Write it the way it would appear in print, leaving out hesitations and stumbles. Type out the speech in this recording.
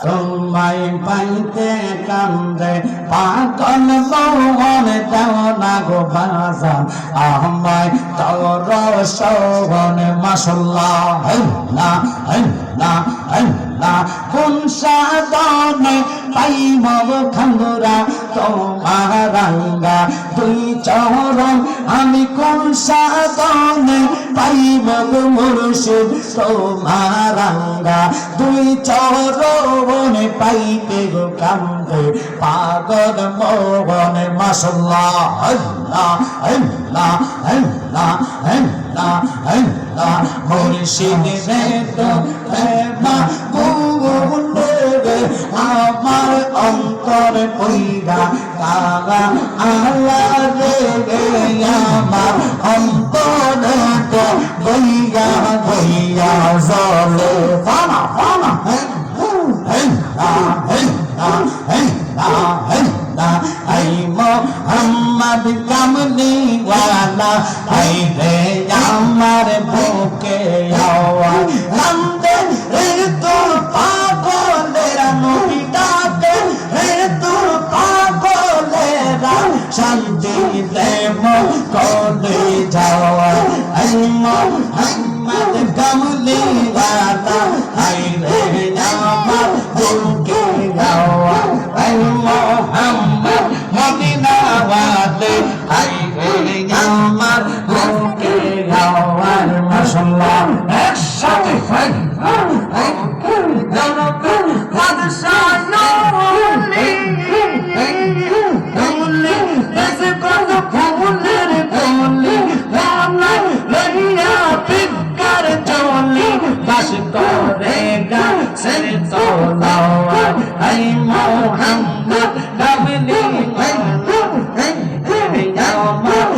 তোমায় পাইতে কান্দে পাগল মন দেও না গো বাজান আমায় তোর সহন মাশাআল্লাহ না কোন সাধনে পাইব খান্দুরা তোমার রাঙ্গা দুই চরণ আমি কোন সাধনে পাইব মুর্শিদ তোমার রাঙ্গা দুই চরণে পাইতে গো কান্দে পাগল মোহন মাশাআল্লাহ মুর্শিদ রে তো আমার অন্তর পইরা কালা আলা রে আমার অন্তর তো বইয়া বইয়া জলে ফানা ফানা আই মোহাম্মদ কামলি ওয়ালা আই রে আমার বুকে আওয়াজ কান্দে রে তোর পাগলেরা নবী ডাকে রে তোর পাগলেরা শান্তি দেব কোলে যাওয়া আই মোহাম্মদ কামলি ওয়ালা আই রে আমার বুকে আওয়াজ আই মোহাম্মদ মদিনা ওয়ালে আই রে আমার বুকে আওয়াজ মাশাআল্লাহ একসাথে বাস করেগা সে তোলাওয়া আই মোহাম্মদ কামলি আমার